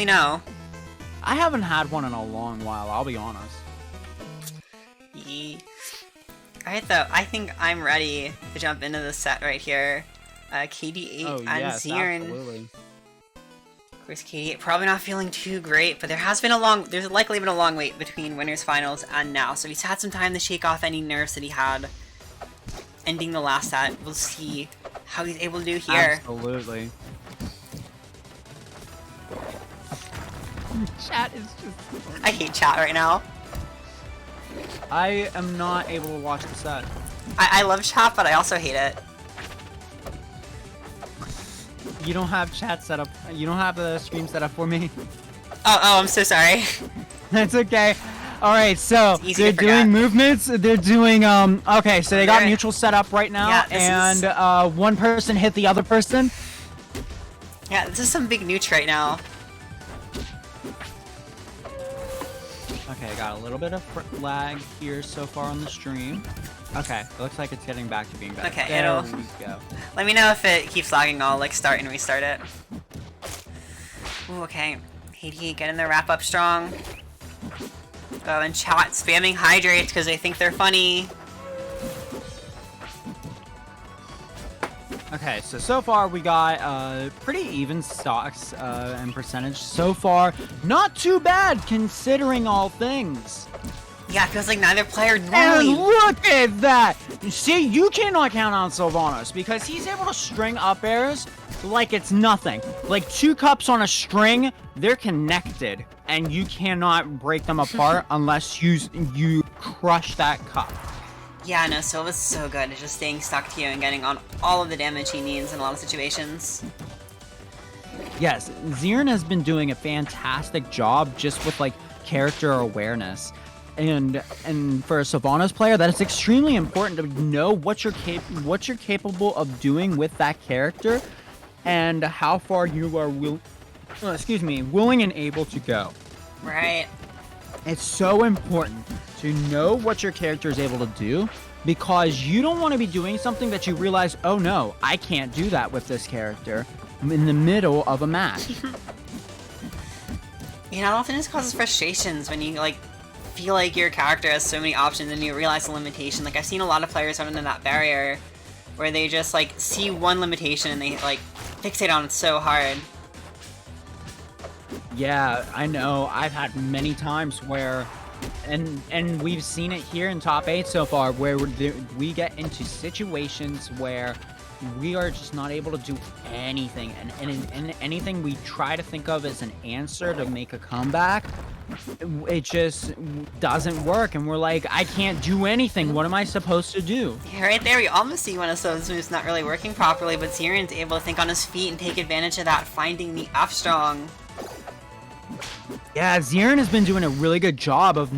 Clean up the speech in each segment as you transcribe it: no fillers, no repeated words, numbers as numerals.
me know. I haven't had one in a long while, I'll be honest. Alright though, I think I'm ready to jump into the set right here. KD8 and yes, Zeern. absolutely. Of course, KD8 probably not feeling too great, but there's likely been a long wait between winners finals and now, so he's had some time to shake off any nerves that he had ending the last set. We'll see how he's able to do here. Absolutely. Chat is just... I hate chat right now. I am not able to watch the set. I love chat, but I also hate it. You don't have chat set up. You don't have the stream set up for me. Oh, I'm so sorry. That's okay. All right, so easy they're to forget. doing movements. They're doing okay. So they got neutral set up right now, Yeah, and one person hit the other person. Yeah, this is some big neutral right now. Okay, got a little bit of lag here so far on the stream. Okay, it looks like it's getting back to being better. Okay, there we go. Let me know if it keeps lagging. I'll like start and restart it. Ooh, okay. KD8 getting their wrap up strong. Oh, and chat spamming hydrates because they think they're funny. Okay, so far we got pretty even stocks and percentage so far. Not too bad considering all things. Yeah, it feels like neither player And normally. look at that! See, you cannot count on Sylvanos because he's able to string up airs like it's nothing. Like 2 cups on a string, they're connected, and you cannot break them apart unless you crush that cup. Yeah, no, Sylv is so good at just staying stuck to you and getting on all of the damage he needs in a lot of situations. Yes, Zeern has been doing a fantastic job just with like character awareness. And for a Sylvanas player, that is extremely important to know what you're capable of doing with that character, and how far you are willing and able to go. Right. It's so important to know what your character is able to do, because you don't want to be doing something that you realize, oh no, I can't do that with this character in the middle of a match. You know, it often just causes frustrations when you like feel like your character has so many options and you realize the limitation. Like I've seen a lot of players run into that barrier where they just like see one limitation and they like fixate on it so hard. Yeah, I know. I've had many times where, and we've seen it here in top 8 so far, where we get into situations where we are just not able to do anything, and anything we try to think of as an answer to make a comeback, it just doesn't work, and we're like, I can't do anything. What am I supposed to do? Yeah, right there we almost see one of those moves not really working properly, but Zeern's able to think on his feet and take advantage of that, finding the F strong. Yeah, Zeern has been doing a really good job of,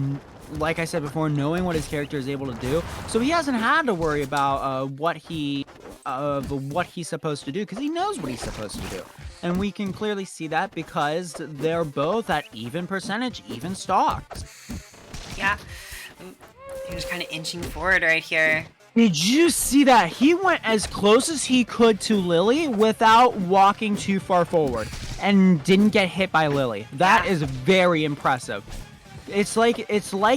like I said before, knowing what his character is able to do. So he hasn't had to worry about what he's supposed to do, because he knows what he's supposed to do. And we can clearly see that because they're both at even percentage, even stocks. Yeah, he was kind of inching forward right here. Did you see that? He went as close as he could to Lily without walking too far forward, and didn't get hit by Lily. That is very impressive. It's like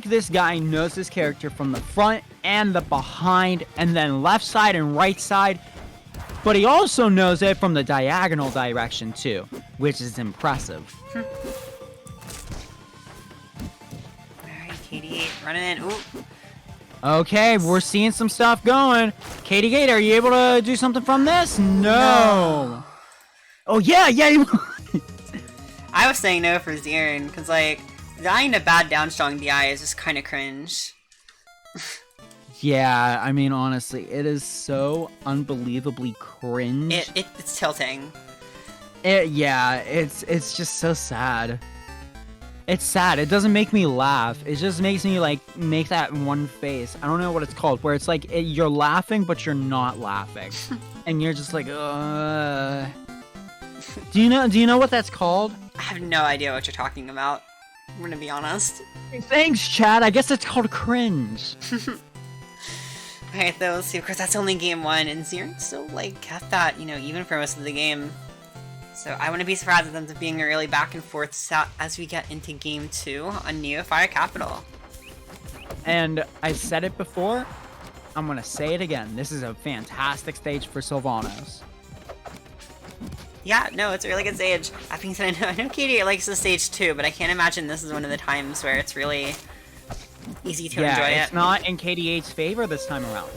this guy knows his character from the front and the behind, and then left side and right side, but he also knows it from the diagonal direction too, which is impressive. Alright, KD8 running in. Ooh. Okay, we're seeing some stuff going. KD8, are you able to do something from this? No. Oh yeah. I was saying no for Zeern, because like, dying to bad down strong DI is just kind of cringe. Yeah, I mean, honestly, it is so unbelievably cringe. It's tilting. Yeah, it's just so sad. It's sad. It doesn't make me laugh. It just makes me, like, make that one face. I don't know what it's called, where it's like, you're laughing, but you're not laughing. And you're just like, Do you know what that's called? I have no idea what you're talking about. I'm gonna be honest. Thanks, Chad. I guess it's called cringe. Alright, though, let's see. Of course, that's only game 1, and Zeern still, like, kept that, even for most of the game. So I wouldn't be surprised at them being a really back and forth set as we get into Game 2 on Neo Fire Capital. And I said it before, I'm going to say it again. This is a fantastic stage for Sylvanos. Yeah, no, it's a really good stage. That being said, I know KD8 likes the stage too, but I can't imagine this is one of the times where it's really easy to enjoy it. Yeah, it's not in KD8's favor this time around.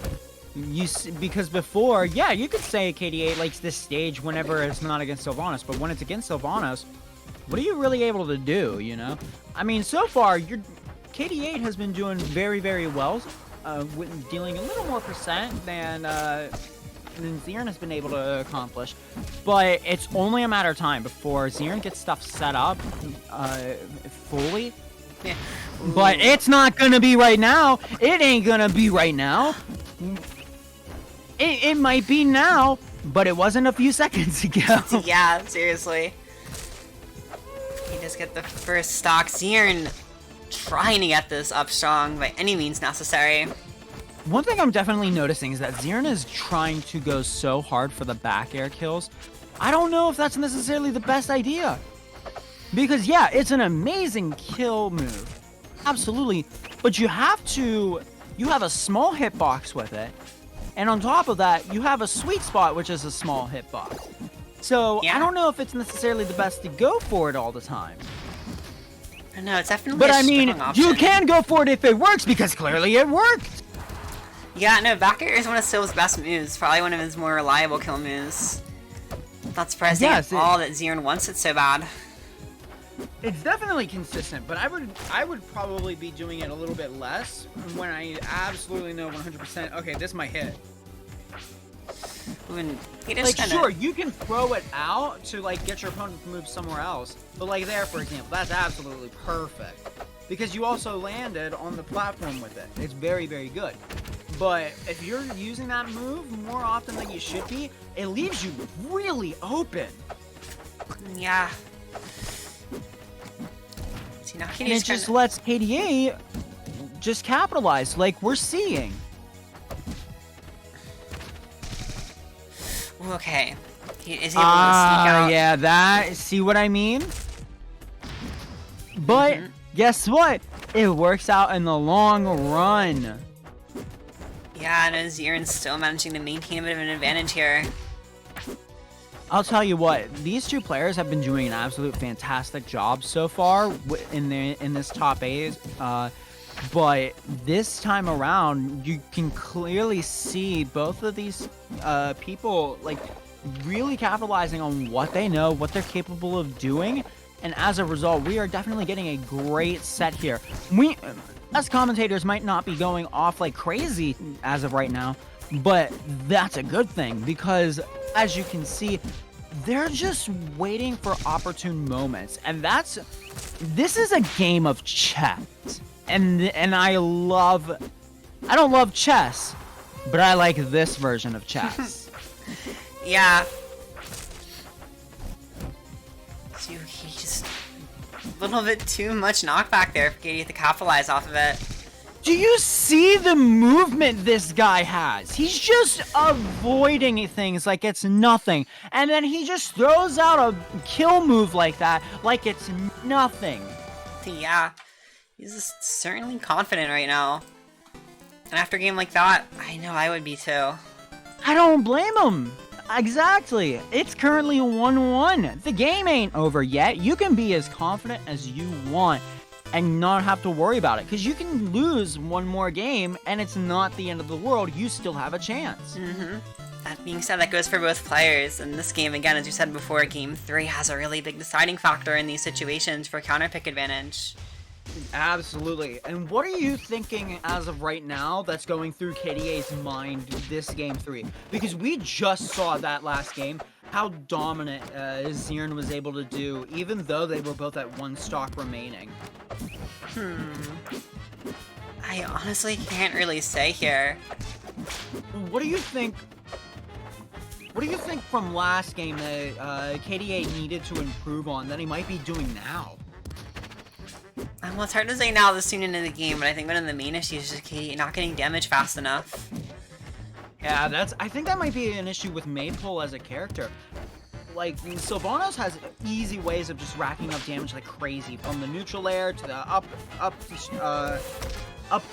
Because before, yeah, you could say KD8 likes this stage whenever it's not against Sylvanos, but when it's against Sylvanos, what are you really able to do, you know? I mean, so far, KD8 has been doing very, very well, with dealing a little more percent than Zeern has been able to accomplish. But it's only a matter of time before Zeern gets stuff set up fully. Yeah. But it's not gonna be right now. It ain't gonna be right now. It might be now, but it wasn't a few seconds ago. Yeah, seriously. You just get the first stock. Zeern trying to get this up strong by any means necessary. One thing I'm definitely noticing is that Zeern is trying to go so hard for the back air kills. I don't know if that's necessarily the best idea. Because yeah, it's an amazing kill move. Absolutely. But you have a small hitbox with it. And on top of that, you have a sweet spot, which is a small hitbox. So yeah. I don't know if it's necessarily the best to go for it all the time. No, it's definitely but a I mean, strong option. you can go for it if it works, because clearly it worked. Yeah, no, back air is one of Sylv's best moves. Probably one of his more reliable kill moves. Not surprising at all that Zeern wants it so bad. It's definitely consistent, but I would probably be doing it a little bit less when I absolutely know 100%. Okay, this might hit. When he just like, sure, you can throw it out to like get your opponent to move somewhere else, but like there, for example, that's absolutely perfect because you also landed on the platform with it. It's very, very good. But if you're using that move more often than you should be, it leaves you really open. Yeah. And it just lets KD8 just capitalize like we're seeing. Okay. He is able to sneak out. Yeah, see what I mean? But guess what? It works out in the long run. Yeah, and Zeern's still managing to maintain a bit of an advantage here. I'll tell you what, these two players have been doing an absolute fantastic job so far in this top 8. But this time around, you can clearly see both of these people like really capitalizing on what they know, what they're capable of doing, and as a result, we are definitely getting a great set here. We, as commentators, might not be going off like crazy as of right now, but that's a good thing because, as you can see, they're just waiting for opportune moments, and this is a game of chess. And I don't love chess, but I like this version of chess. Yeah. So he just a little bit too much knockback there for KD to capitalize off of it. Do you see the movement this guy has? He's just avoiding things like it's nothing. And then he just throws out a kill move like that, like it's nothing. Yeah. He's just certainly confident right now. And after a game like that, I know I would be too. I don't blame him. Exactly. It's currently 1-1. The game ain't over yet. You can be as confident as you want and not have to worry about it. Because you can lose one more game and it's not the end of the world. You still have a chance. That being said, that goes for both players. And this game, again, as you said before, Game 3 has a really big deciding factor in these situations for counter pick advantage. Absolutely. And what are you thinking as of right now that's going through KD8's mind this Game 3? Because we just saw that last game, how dominant Zeern was able to do, even though they were both at one stock remaining. I honestly can't really say here. What do you think? What do you think from last game that KD8 needed to improve on that he might be doing now? Well, it's hard to say now this soon into the game, but I think one of the main issues is just KD8 not getting damage fast enough. Yeah, I think that might be an issue with Maypul as a character. like, Sylvanas has easy ways of just racking up damage like crazy, from the neutral air to the up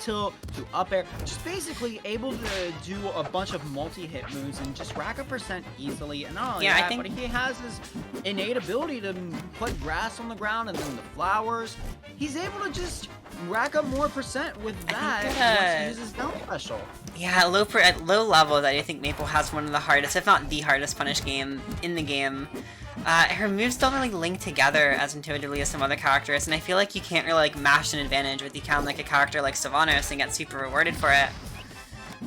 tilt to up air, just basically able to do a bunch of multi-hit moves and just rack up percent easily. And not only that, but he has his innate ability to put grass on the ground and then the flowers. He's able to just rack up more percent with that once he uses down special. Yeah, at low level, that I think Maypul has one of the hardest, if not the hardest, punish game in the game. Her moves don't really link together as intuitively as some other characters, and I feel like you can't really like mash an advantage with you count like a character like Sylvanas and get super rewarded for it.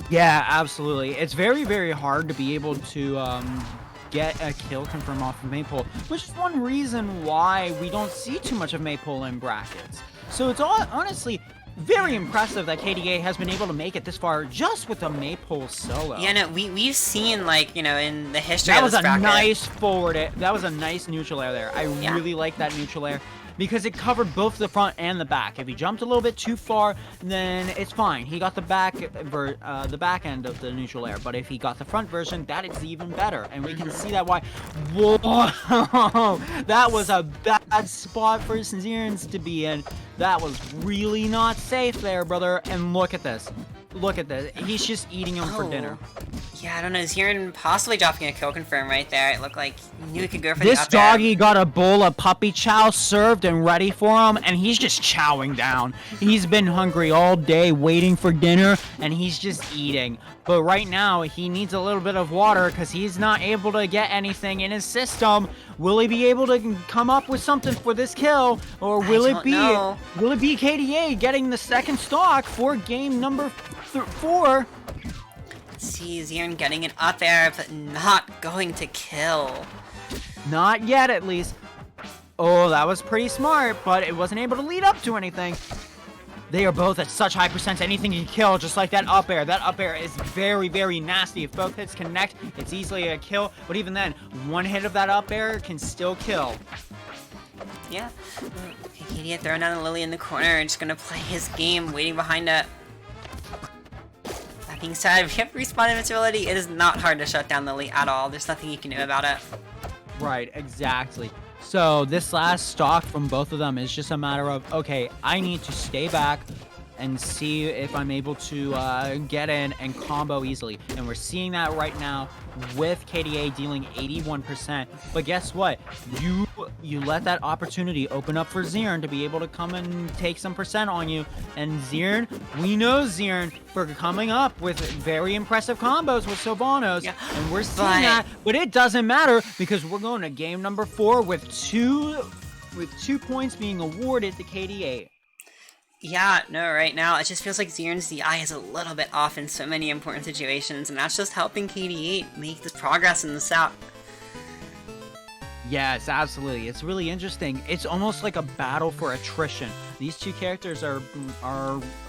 Yeah, absolutely. It's very, very hard to be able to get a kill confirm off of Maypul, which is one reason why we don't see too much of Maypul in brackets. So it's honestly very impressive that KD8 has been able to make it this far just with a Maypul solo. Yeah, no, we've seen, like, you know, in the history that of this bracket. That was a nice neutral air there. I really like that neutral air because it covered both the front and the back. If he jumped a little bit too far, then it's fine. He got the back end of the neutral air, but if he got the front version, that is even better. And we can see that why. Whoa! That was a bad spot for Zeern to be in. That was really not safe there, brother. And look at this. Look at this. He's just eating him for dinner. Yeah, I don't know. Zeern possibly dropping a kill confirm right there. It looked like he knew he could go for this the up air. doggy got a bowl of puppy chow served and ready for him, and he's just chowing down. He's been hungry all day waiting for dinner, and he's just eating. But right now, he needs a little bit of water because he's not able to get anything in his system. Will he be able to come up with something for this kill, or will it be KD8 getting the second stock for game number 4? See Zeern getting it up air, but not going to kill. Not yet, at least. Oh, that was pretty smart, but it wasn't able to lead up to anything. They are both at such high percent, anything can kill, just like that up air. That up air is very, very nasty. If both hits connect, it's easily a kill, but even then, one hit of that up air can still kill. Yeah. KD8 throwing down the Lily in the corner and just gonna play his game, waiting behind it. Being said, if you have respawn invincibility, it is not hard to shut down Lily at all. There's nothing you can do about it. Right, exactly. So this last stock from both of them is just a matter of, okay, I need to stay back and see if I'm able to get in and combo easily. And we're seeing that right now with KD8 dealing 81%. But guess what? You let that opportunity open up for Zeern to be able to come and take some percent on you. And Zeern, we know Zeern for coming up with very impressive combos with Sylvanas. Yeah. And we're seeing that, but it doesn't matter because we're going to game number 4 with two points being awarded to KD8. Yeah, no, right now, it just feels like Zeern's DI is a little bit off in so many important situations, and that's just helping KD8 make this progress in the set. Yes, absolutely. It's really interesting. It's almost like a battle for attrition. These two characters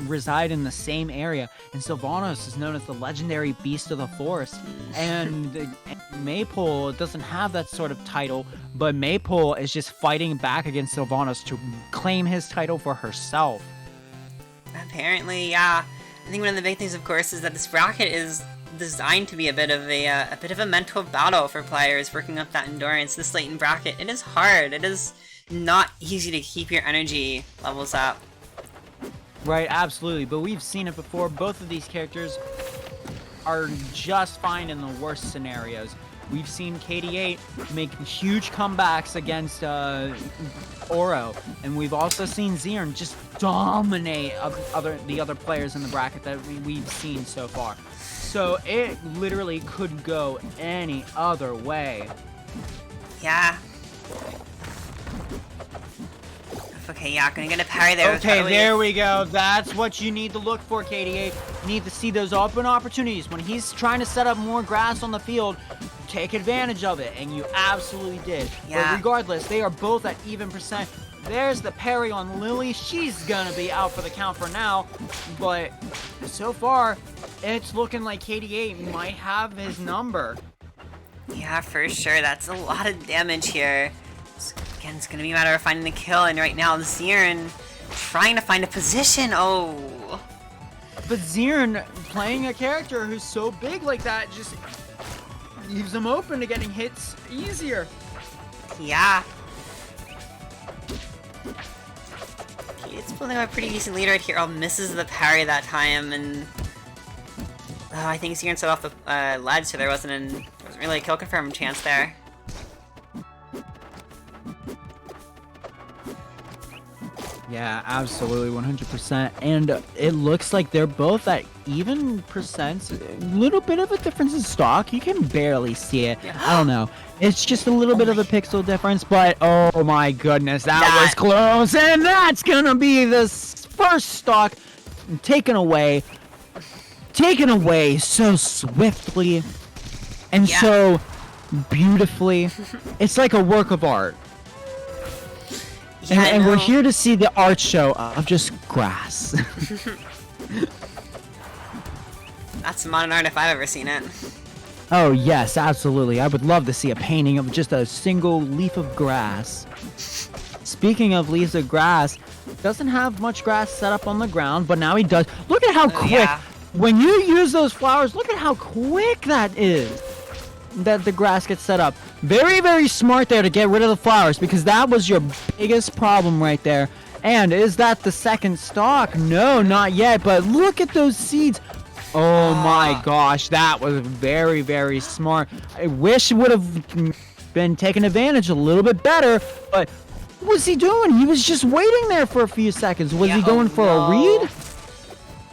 reside in the same area, and Sylvanas is known as the legendary beast of the forest. And Maypul doesn't have that sort of title, but Maypul is just fighting back against Sylvanas to claim his title for herself. Apparently, yeah. I think one of the big things, of course, is that this bracket is designed to be a bit of a mental battle for players working up that endurance. This late in bracket, it is hard. It is not easy to keep your energy levels up. Right, absolutely. But we've seen it before. Both of these characters are just fine in the worst scenarios. We've seen KD8 make huge comebacks against Oro, and we've also seen Zeern just dominate the other players in the bracket that we've seen so far. So it literally could go any other way. Yeah. Okay, yeah, gonna get a parry there. Okay, there we go. That's what you need to look for, KD8. You need to see those open opportunities. When he's trying to set up more grass on the field, take advantage of it, and you absolutely did. Yeah. But regardless, they are both at even percent. There's the parry on Lily. She's gonna be out for the count for now, but so far, it's looking like KD8 might have his number. Yeah, for sure. That's a lot of damage here. Again, it's gonna be a matter of finding the kill, and right now, Zeern trying to find a position. Oh. But Zeern, playing a character who's so big like that, just leaves him open to getting hits easier. Yeah. It's building up a pretty decent lead right here. Oh, misses the parry that time, and I think Zeern set off the ledge, so there wasn't really a kill confirm chance there. Yeah, absolutely, 100%. And it looks like they're both at even percents. A little bit of a difference in stock. You can barely see it. Yeah. I don't know. It's just a little bit of a pixel difference, but oh my goodness, that was close. And that's going to be the first stock taken away so swiftly and so beautifully. It's like a work of art. Yeah, and we're here to see the art show of just grass. That's modern art if I've ever seen it. Oh yes, absolutely. I would love to see a painting of just a single leaf of grass. Speaking of leaves of grass, doesn't have much grass set up on the ground, but now he does. Look at how quick. Yeah. When you use those flowers, look at how quick that is. That the grass gets set up. Very, very smart there to get rid of the flowers, because that was your biggest problem right there. And is that the second stock? No, not yet, but look at those seeds. Oh my gosh, that was very, very smart. I wish it would have been taken advantage a little bit better, but what was he doing? He was just waiting there for a few seconds. Was he going for a read?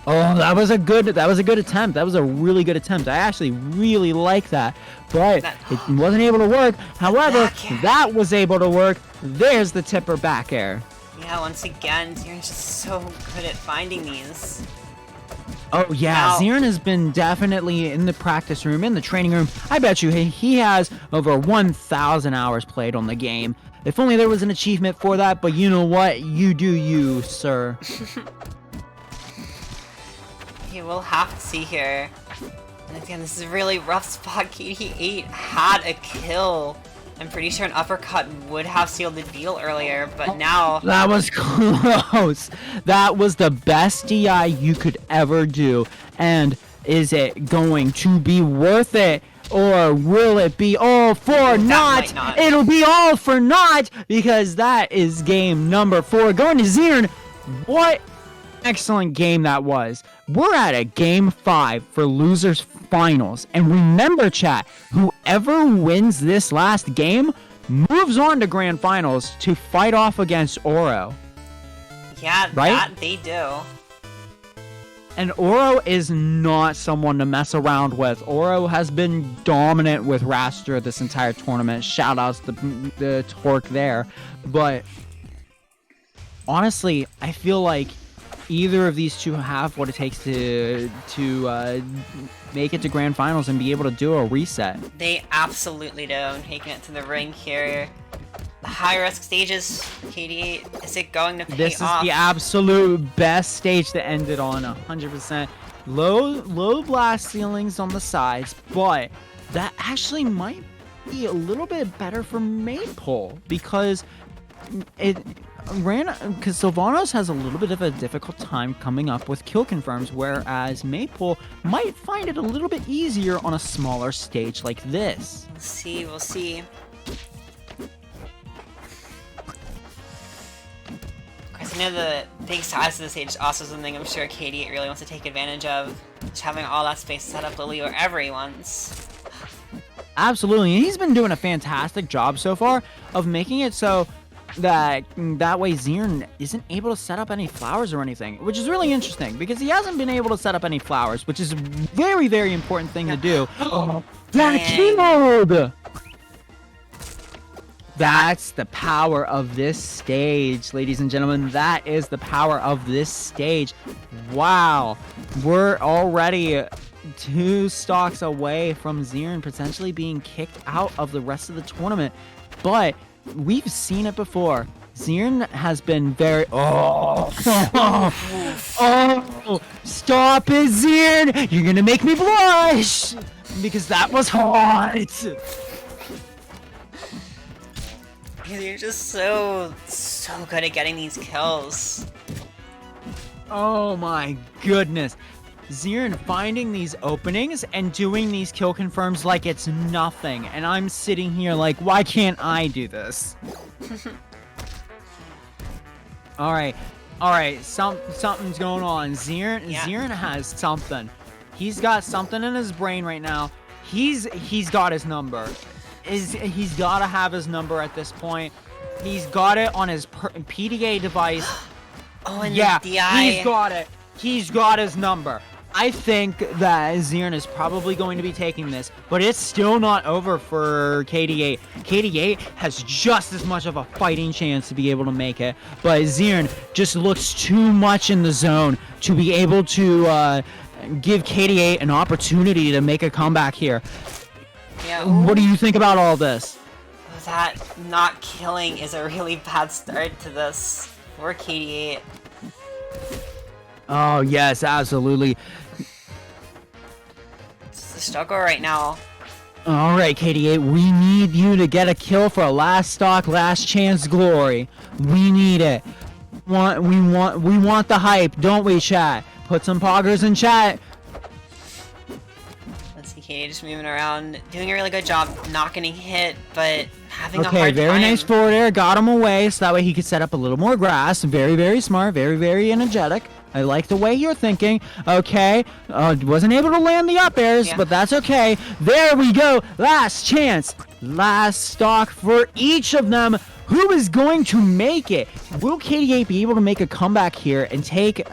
Oh, that was a good attempt. That was a really good attempt. I actually really like that. But it wasn't able to work. However, that was able to work. There's the tipper back air. Yeah, once again, Zeern's just so good at finding these. Oh yeah, Zeern has been definitely in the practice room, in the training room. I bet you he has over 1,000 hours played on the game. If only there was an achievement for that, but you know what? You do you, sir. Okay, we'll have to see here. And again, this is a really rough spot. KD8 had a kill. I'm pretty sure an uppercut would have sealed the deal earlier, but now... That was close. That was the best DI you could ever do. And is it going to be worth it? Or will it be all for naught? It'll be all for naught, because that is game number 4. Going to Zeern. What excellent game that was. We're at a game 5 for losers finals. And remember, chat, whoever wins this last game moves on to grand finals to fight off against Oro. Yeah, right? That they do. And Oro is not someone to mess around with. Oro has been dominant with Raster this entire tournament. Shoutouts to the Torque there. But honestly, I feel like either of these two have what it takes to make it to grand finals and be able to do a reset. They absolutely do. Taking it to the ring here. The high-risk stages, KD8, is it going to pay off? This is the absolute best stage to end it on, 100%. Low blast ceilings on the sides, but that actually might be a little bit better for Maypul, because Sylvanos has a little bit of a difficult time coming up with kill confirms, whereas Maypul might find it a little bit easier on a smaller stage like this. We'll see. Of course, I know the big size of the stage is also something I'm sure KD8 really wants to take advantage of. Just having all that space set up Lily wherever he wants. Absolutely, and he's been doing a fantastic job so far of making it so that way Zeern isn't able to set up any flowers or anything, which is really interesting, because he hasn't been able to set up any flowers, which is a very, very important thing to do. That killed! That's the power of this stage, ladies and gentlemen. That is the power of this stage. Wow. We're already 2 stocks away from Zeern potentially being kicked out of the rest of the tournament. But we've seen it before. Zeern has been very... Oh, stop it, Zeern! You're gonna make me blush! Because that was hot! You're just so good at getting these kills. Oh my goodness. Zeern finding these openings and doing these kill confirms like it's nothing. And I'm sitting here like, why can't I do this? Alright, something's going on. Zeern has something. He's got something in his brain right now. He's got his number. He's got to have his number at this point. He's got it on his PDA device. Oh, and yeah, the DI. He's got it. He's got his number. I think that Zeern is probably going to be taking this, but it's still not over for KD8. KD8 has just as much of a fighting chance to be able to make it, but Zeern just looks too much in the zone to be able to give KD8 an opportunity to make a comeback here. Yeah. What do you think about all this? That not killing is a really bad start to this for KD8. Oh, yes, absolutely. It's a struggle right now. All right, KD8, we need you to get a kill for a last stock, last chance glory. We need it. We want the hype, don't we, chat? Put some poggers in chat. Let's see, KD8 just moving around, doing a really good job, not getting hit, but having a hard time. Okay, very nice forward air, got him away, so that way he could set up a little more grass. Very, very smart, very, very energetic. I like the way you're thinking. Okay, wasn't able to land the up airs, but that's okay. There we go, last chance, last stock for each of them. Who is going to make it? Will KD8 be able to make a comeback here and take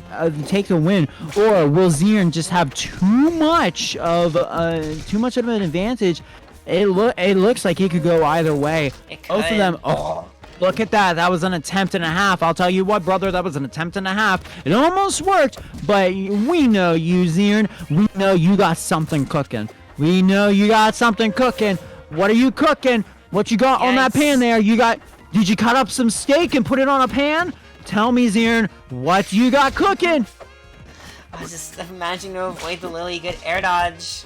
the win, or will Zeern just have too much of an advantage? It looks like it could go either way. Both of them. Oh, look at that. That was an attempt and a half. I'll tell you what, brother, that was an attempt and a half. It almost worked, but we know you, Zeern. We know you got something cooking. We know you got something cooking. What are you cooking? What you got on that pan there? Did you cut up some steak and put it on a pan? Tell me, Zeern, what you got cooking? I was just managing to avoid the Lily. Good air dodge.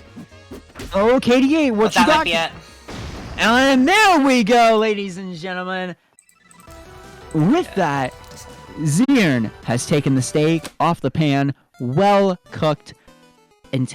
Oh, KD8, what you got? Might be it. And there we go, ladies and gentlemen. With that, Zeern has taken the steak off the pan, well cooked, and